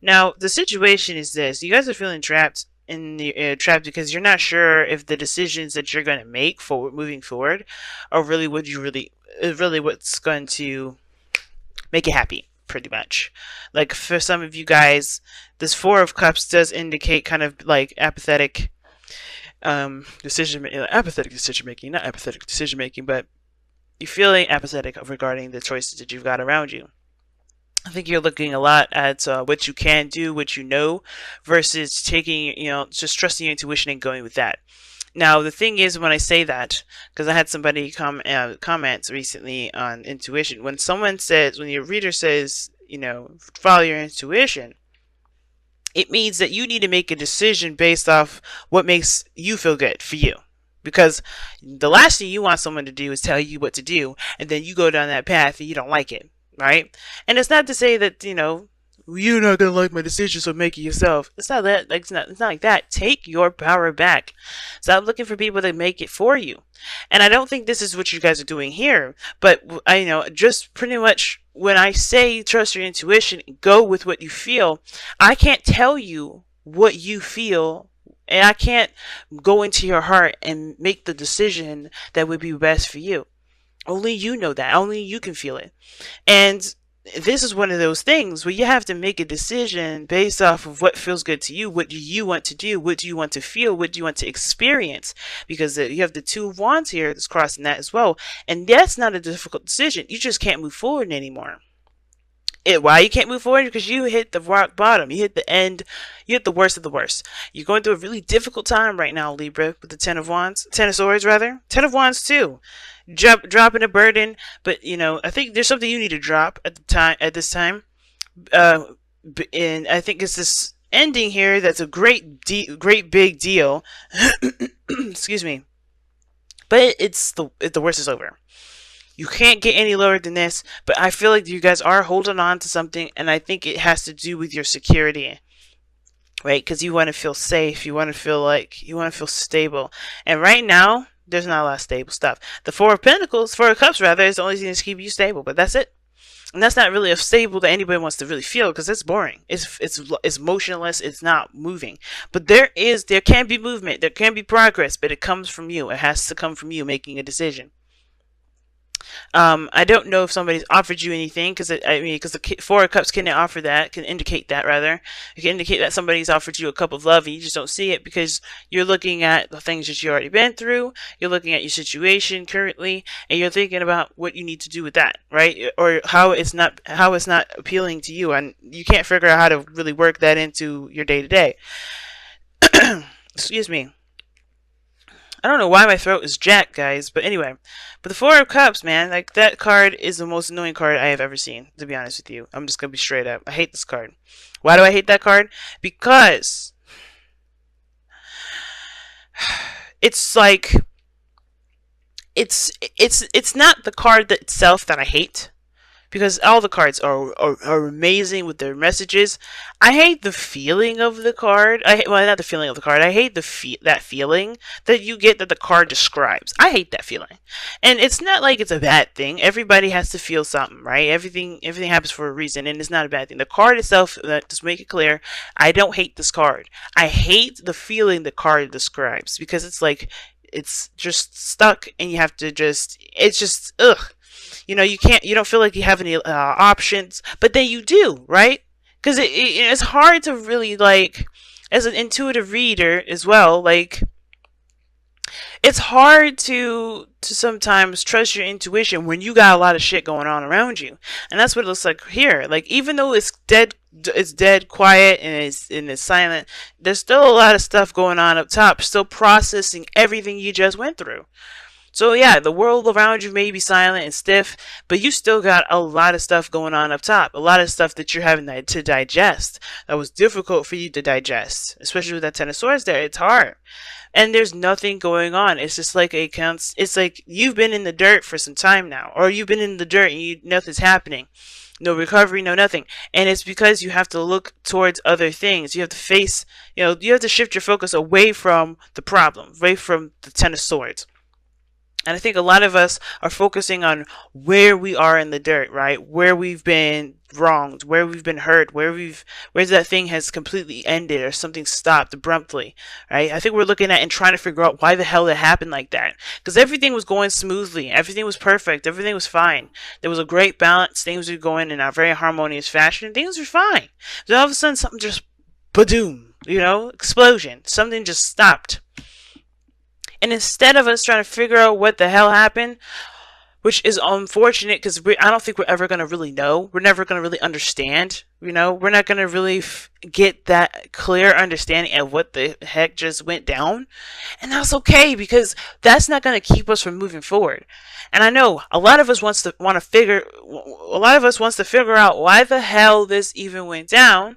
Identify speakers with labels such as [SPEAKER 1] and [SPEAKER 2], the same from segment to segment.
[SPEAKER 1] Now, the situation is this: you guys are feeling trapped in the trapped because you're not sure if the decisions that you're going to make forward, moving forward, are really what you really, really what's going to make you happy. Pretty much, like for some of you guys, this Four of Cups does indicate kind of like apathetic apathetic decision making, not apathetic decision making, but you're feeling apathetic regarding the choices that you've got around you. I think you're looking a lot at what you can do, what you know, versus taking, just trusting your intuition and going with that. Now, the thing is, when I say that, because I had somebody comment recently on intuition, when when your reader says, follow your intuition, it means that you need to make a decision based off what makes you feel good for you. Because the last thing you want someone to do is tell you what to do, and then you go down that path and you don't like it, right? And it's not to say that, you're not gonna like my decision, so make it yourself. It's not that. Like it's not like that. Take your power back. Stop looking for people to make it for you. And I don't think this is what you guys are doing here. But just pretty much when I say trust your intuition, go with what you feel. I can't tell you what you feel, and I can't go into your heart and make the decision that would be best for you. Only you know that. Only you can feel it. And this is one of those things where you have to make a decision based off of what feels good to you. What do you want to do? What do you want to feel? What do you want to experience? Because you have the Two of Wands here that's crossing that as well. And that's not a difficult decision. You just can't move forward anymore. Why you can't move forward? Because you hit the rock bottom. You hit the end. You hit the worst of the worst. You're going through a really difficult time right now, Libra, with the Ten of Wands. Ten of Swords, rather. Ten of Wands, too. Dropping a burden, but I think there's something you need to drop at this time, and I think it's this ending here that's a great big deal. Excuse me, but the worst is over. You can't get any lower than this, but I feel like you guys are holding on to something, and I think it has to do with your security. Right? Because you want to feel safe, you want to feel stable, and right now there's not a lot of stable stuff. The Four of Cups rather, is the only thing that's keeping you stable, but that's it. And that's not really a stable that anybody wants to really feel, because it's boring. It's motionless. It's not moving. But there can be movement. There can be progress, but it comes from you. It has to come from you making a decision. I don't know if somebody's offered you anything, because the Four of Cups can indicate that rather. It can indicate that somebody's offered you a cup of love and you just don't see it because you're looking at the things that you already been through. You're looking at your situation currently, and you're thinking about what you need to do with that, right? Or how it's not appealing to you, and you can't figure out how to really work that into your day to day. Excuse me. I don't know why my throat is jacked, guys, but anyway. But the Four of Cups, man, like, that card is the most annoying card I have ever seen, to be honest with you. I'm just gonna be straight up. I hate this card. Why do I hate that card? Because it's like it's not the card itself that I hate, because all the cards are amazing with their messages. I hate the feeling of the card. Not the feeling of the card. I hate that feeling that you get that the card describes. I hate that feeling. And it's not like it's a bad thing. Everybody has to feel something, right? Everything happens for a reason, and it's not a bad thing. The card itself, just make it clear, I don't hate this card. I hate the feeling the card describes, because it's like it's just stuck, and you have to it's just ugh. You don't feel like you have any options, but then you do, right? Because it's hard to really, like, as an intuitive reader as well, like, it's hard to sometimes trust your intuition when you got a lot of shit going on around you. And that's what it looks like here. Like, even though it's dead quiet and it's silent, there's still a lot of stuff going on up top, still processing everything you just went through. So yeah, the world around you may be silent and stiff, but you still got a lot of stuff going on up top. A lot of stuff that you're having to digest. That was difficult for you to digest. Especially with that Ten of Swords there. It's hard. And there's nothing going on. It's just like it's like you've been in the dirt for some time now. Or you've been in the dirt and nothing's happening. No recovery, no nothing. And it's because you have to look towards other things. You have to face, you have to shift your focus away from the problem. Away from the Ten of Swords. And I think a lot of us are focusing on where we are in the dirt, right? Where we've been wronged, where we've been hurt, where that thing has completely ended or something stopped abruptly, right? I think we're looking at and trying to figure out why the hell it happened like that. Because everything was going smoothly, everything was perfect, everything was fine. There was a great balance, things were going in a very harmonious fashion, things were fine. Then all of a sudden something just badoom, explosion. Something just stopped. And instead of us trying to figure out what the hell happened, which is unfortunate because I don't think we're ever going to really know. We're never going to really understand. We're not going to really get that clear understanding of what the heck just went down. And that's okay because that's not going to keep us from moving forward. And I know a lot of us wants to figure out why the hell this even went down,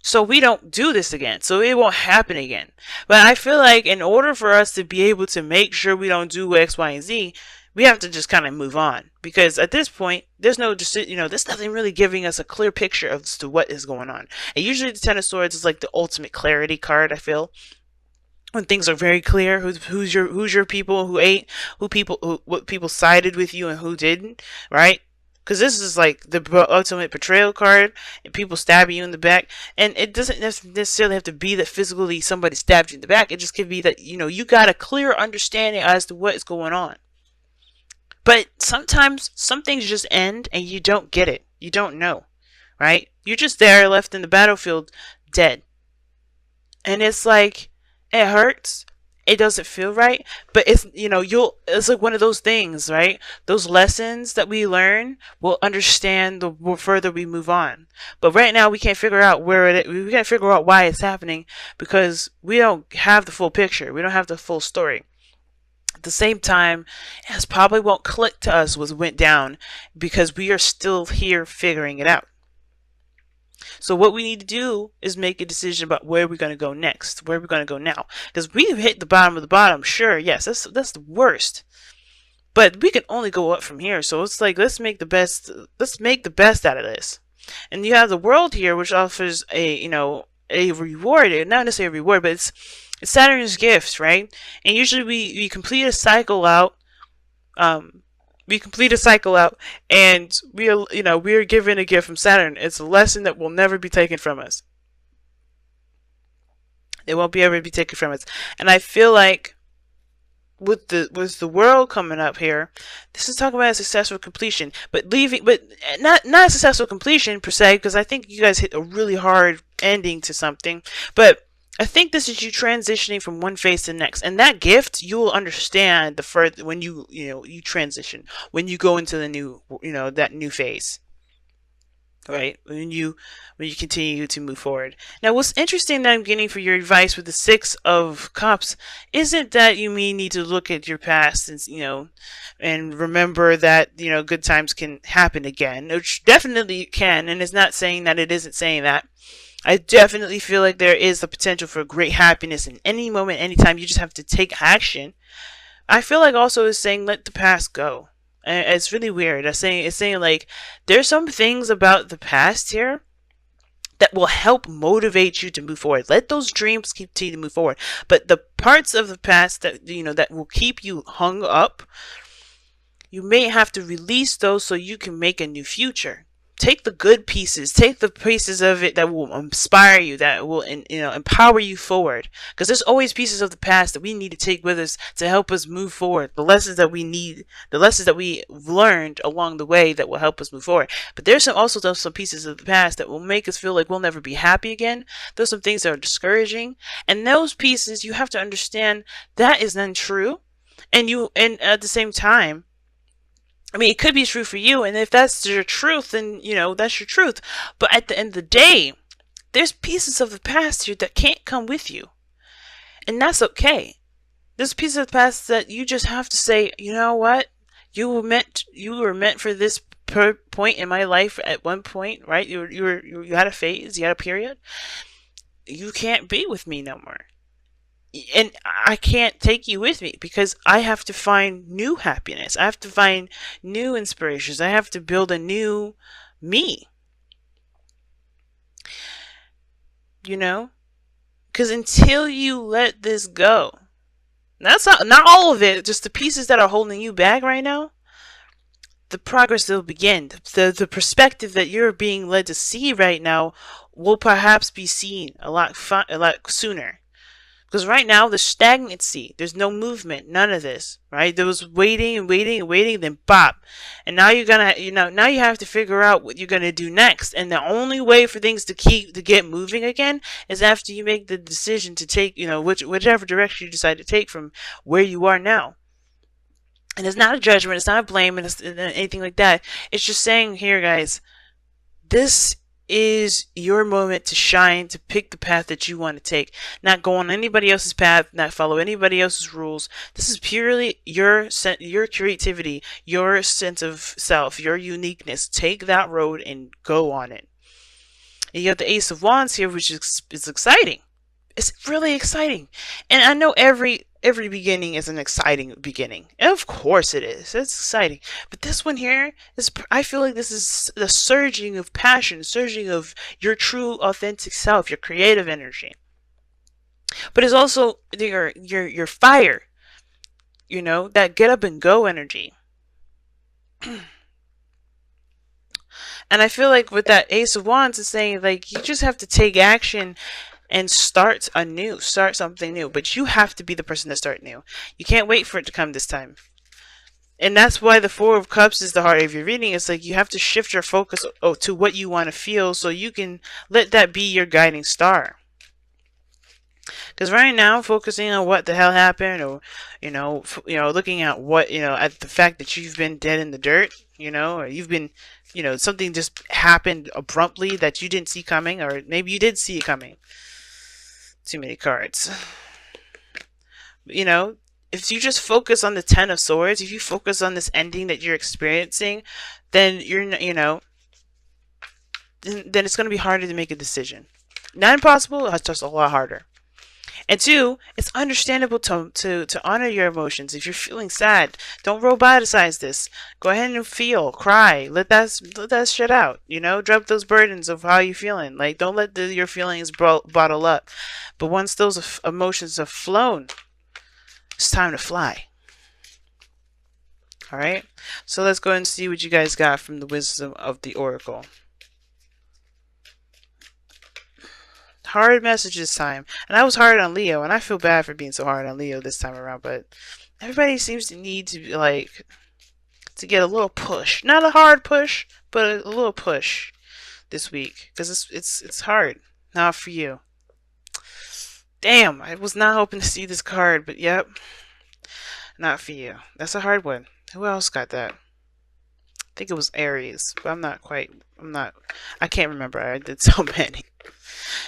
[SPEAKER 1] so we don't do this again, so it won't happen again. But I feel like in order for us to be able to make sure we don't do X, Y, and Z, we have to just kind of move on. Because at this point, there's nothing really giving us a clear picture as to what is going on. And usually the Ten of Swords is like the ultimate clarity card, I feel. When things are very clear, who's your people, who ate, what people sided with you and who didn't, right? Because this is like the ultimate betrayal card, and people stabbing you in the back. And it doesn't necessarily have to be that physically somebody stabbed you in the back. It just could be that, you got a clear understanding as to what is going on. But sometimes some things just end and you don't get it. You don't know, right? You're just there left in the battlefield dead. And it's like, it hurts. It doesn't feel right, but it's it's like one of those things, right? Those lessons that we learn, we'll understand the more further we move on. But right now we can't figure out we can't figure out why it's happening because we don't have the full picture. We don't have the full story. At the same time, it probably won't click to us what went down because we are still here figuring it out. So what we need to do is make a decision about where we're going to go next, where we're going to go now. Because we've hit the bottom of the bottom, sure, yes, that's the worst. But we can only go up from here. So it's like let's make the best out of this. And you have the world here, which offers a reward, not necessarily a reward, but it's Saturn's gift, right? And usually we complete a cycle out. And we are given a gift from Saturn. It's a lesson that will never be taken from us. It won't be ever be taken from us. And I feel like with the world coming up here, this is talking about a successful completion, but not a successful completion per se, because I think you guys hit a really hard ending to something. But I think this is you transitioning from one phase to the next, and that gift you will understand the further when you transition, when you go into the new that new phase, right? When you continue to move forward. Now, what's interesting that I'm getting for your advice with the Six of Cups isn't that you may need to look at your past and remember that good times can happen again, which definitely can, and it's not saying that it isn't saying that. I definitely feel like there is the potential for great happiness in any moment, anytime. You just have to take action. I feel like also it's saying let the past go. And it's really weird. It's saying like there's some things about the past here that will help motivate you to move forward. Let those dreams continue to move forward. But the parts of the past that that will keep you hung up, you may have to release those so you can make a new future. Take the good pieces. Take the pieces of it that will inspire you, that will empower you forward. Because there's always pieces of the past that we need to take with us to help us move forward. The lessons that we need, the lessons that we learned along the way that will help us move forward. But there's also some pieces of the past that will make us feel like we'll never be happy again. There's some things that are discouraging, and those pieces you have to understand that is untrue. And at the same time, I mean, it could be true for you, and if that's your truth, then, that's your truth. But at the end of the day, there's pieces of the past here that can't come with you. And that's okay. There's pieces of the past that you just have to say, you know what? You were meant for this point in my life at one point, right? You had a phase, you had a period. You can't be with me no more. And I can't take you with me because I have to find new happiness. I have to find new inspirations. I have to build a new me. Because until you let this go, That's not all of it, just the pieces that are holding you back right now. The progress will begin. The perspective that you're being led to see right now will perhaps be seen a lot sooner. Because right now, there's stagnancy. There's no movement. None of this, right? There was waiting and waiting and waiting, then bop. And now now you have to figure out what you're gonna do next. And the only way for things to get moving again is after you make the decision to take, whichever direction you decide to take from where you are now. And it's not a judgment. It's not a blame, and it's anything like that. It's just saying here, guys, this is your moment to shine, to pick the path that you want to take. Not go on anybody else's path, not follow anybody else's rules. This is purely your creativity, your sense of self, your uniqueness. Take that road and go on it. And you have the Ace of Wands here, which is exciting. It's really exciting. And I know every beginning is an exciting beginning. And of course it is. It's exciting. But this one here I feel like this is the surging of passion, surging of your true authentic self, your creative energy. But it's also your fire. That get up and go energy. And I feel like with that Ace of Wands, it's saying like you just have to take action and start something new. But you have to be the person to start new. You can't wait for it to come this time. And that's why the Four of Cups is the heart of your reading. It's like you have to shift your focus to what you want to feel, so you can let that be your guiding star. Because right now, focusing on what the hell happened, or looking at what at the fact that you've been dead in the dirt, or you've been, something just happened abruptly that you didn't see coming, or maybe you did see it coming. Too many cards. If you just focus on the Ten of Swords, if you focus on this ending that you're experiencing, then then it's going to be harder to make a decision. Not impossible, it's just a lot harder. And two, it's understandable to honor your emotions. If you're feeling sad, don't romanticize this. Go ahead and feel, cry, let that shit out. Drop those burdens of how you're feeling. Like, don't let your feelings bottle up. But once those emotions have flown, it's time to fly. All right. So let's go and see what you guys got from the wisdom of the Oracle. Hard message this time. And I was hard on Leo, and I feel bad for being so hard on Leo this time around, but everybody seems to need to get a little push. Not a hard push, but a little push this week, because it's hard. Not for you. Damn, I was not hoping to see this card, but yep. Not for you. That's a hard one. Who else got that? I think it was Aries, but I can't remember. I did so many.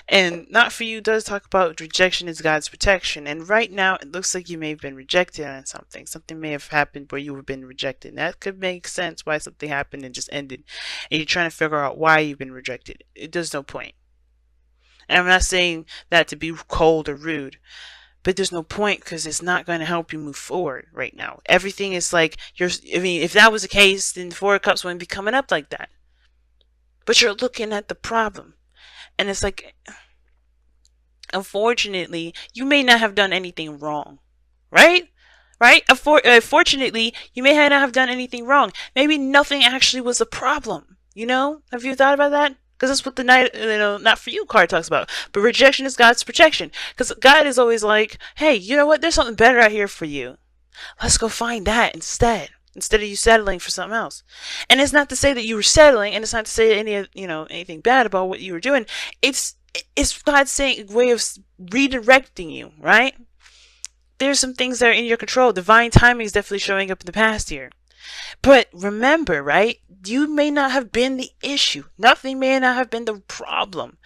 [SPEAKER 1] And not for you does talk about rejection is God's protection. And right now, it looks like you may have been rejected on something. Something may have happened where you have been rejected. And that could make sense why something happened and just ended. And you're trying to figure out why you've been rejected. There's no point. And I'm not saying that to be cold or rude, but there's no point, because it's not going to help you move forward right now. Everything is like, if that was the case, then the Four of Cups wouldn't be coming up like that. But you're looking at the problem. And it's like, unfortunately, you may not have done anything wrong. Right? Fortunately, you may not have done anything wrong. Maybe nothing actually was a problem. Have you thought about that? Because that's what the Knight, not for you card talks about. But rejection is God's protection. Because God is always like, hey, you know what? There's something better out here for you. Let's go find that instead of you settling for something else. And it's not to say that you were settling, and it's not to say anything bad about what you were doing. It's God's saying a way of redirecting you, right? There's some things that are in your control. Divine timing is definitely showing up in the past here. But remember, right? You may not have been the issue. Nothing may not have been the problem.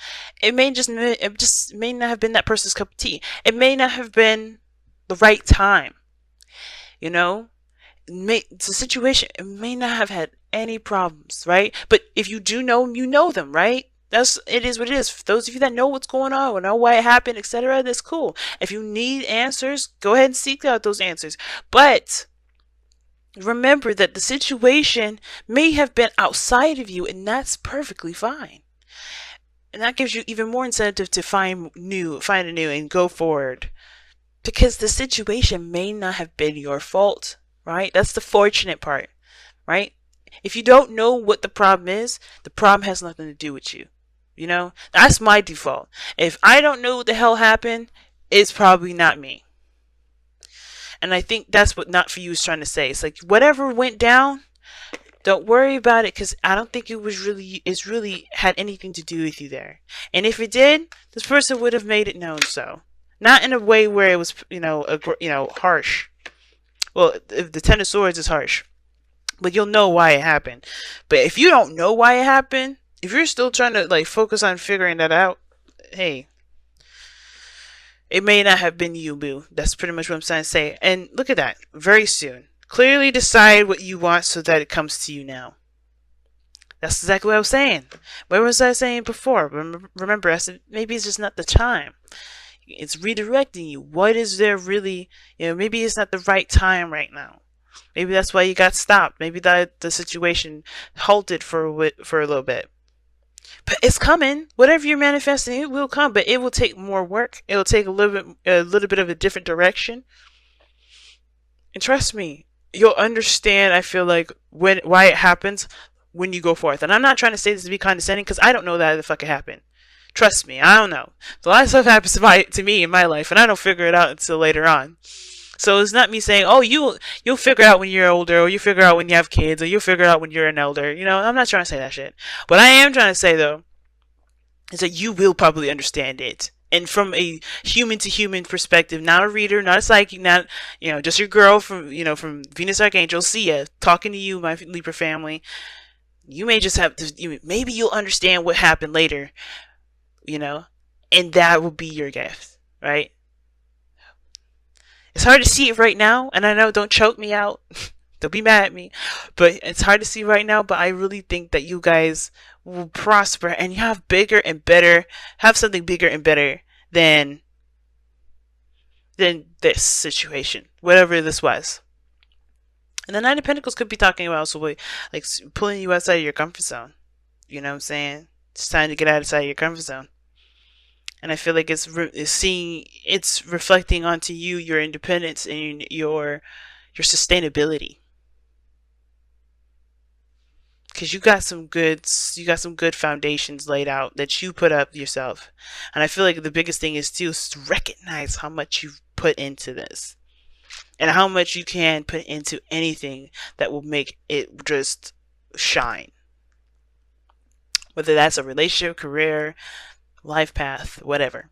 [SPEAKER 1] It just may not have been that person's cup of tea. It may not have been the right time. It's a situation. It may not have had any problems, right? But if you do know them, you know them, right? It is what it is. For those of you that know what's going on, or know why it happened, etc., that's cool. If you need answers, go ahead and seek out those answers. But remember that the situation may have been outside of you, and that's perfectly fine. And that gives you even more incentive to find a new and go forward. because the situation may not have been your fault, right? That's the fortunate part, right? If you don't know what the problem is, the problem has nothing to do with you. You know, that's my default. If I don't know what the hell happened, it's probably not me. And I think that's what Not For You is trying to say. It's like, whatever went down, don't worry about it, because I don't think it's really had anything to do with you there. And if it did, this person would have made it known so. Not in a way where it was, harsh. Well, if the Ten of Swords is harsh, but you'll know why it happened. But if you don't know why it happened, if you're still trying to like focus on figuring that out, hey, it may not have been you, boo. That's pretty much what I'm trying to say. And look at that. Very soon. Clearly decide what you want so that it comes to you now. That's exactly what I was saying. What was I saying before? Remember, I said maybe it's just not the time. It's redirecting you. What is there really? Maybe it's not the right time right now. Maybe that's why you got stopped. Maybe that the situation halted for a little bit. But it's coming. Whatever you're manifesting, it will come. But it will take more work. It will take a little bit of a different direction. And trust me, you'll understand. I feel like why it happens when you go forth. And I'm not trying to say this to be condescending, because I don't know that the fuck it happened. Trust me, I don't know. A lot of stuff happens to me in my life, and I don't figure it out until later on. So it's not me saying, oh, you'll figure it out when you're older, or you figure it out when you have kids, or you'll figure it out when you're an elder. I'm not trying to say that shit. What I am trying to say, though, is that you will probably understand it. And from a human to human perspective, not a reader, not a psychic, not, just your girl from Venus Archangel, Sia, talking to you, my Libra family. You may just have to, maybe you'll understand what happened later, and that will be your gift, right? It's hard to see it right now, and I know, don't choke me out. Don't be mad at me. But it's hard to see right now, but I really think that you guys will prosper and you have something bigger and better than this situation, whatever this was. And the Nine of Pentacles could be talking about also like pulling you outside of your comfort zone. You know what I'm saying? It's time to get outside of your comfort zone. And I feel like it's reflecting onto you, your independence, and your sustainability. Because you got some good foundations laid out that you put up yourself. And I feel like the biggest thing is to recognize how much you've put into this, and how much you can put into anything that will make it just shine. Whether that's a relationship, career, life path, whatever.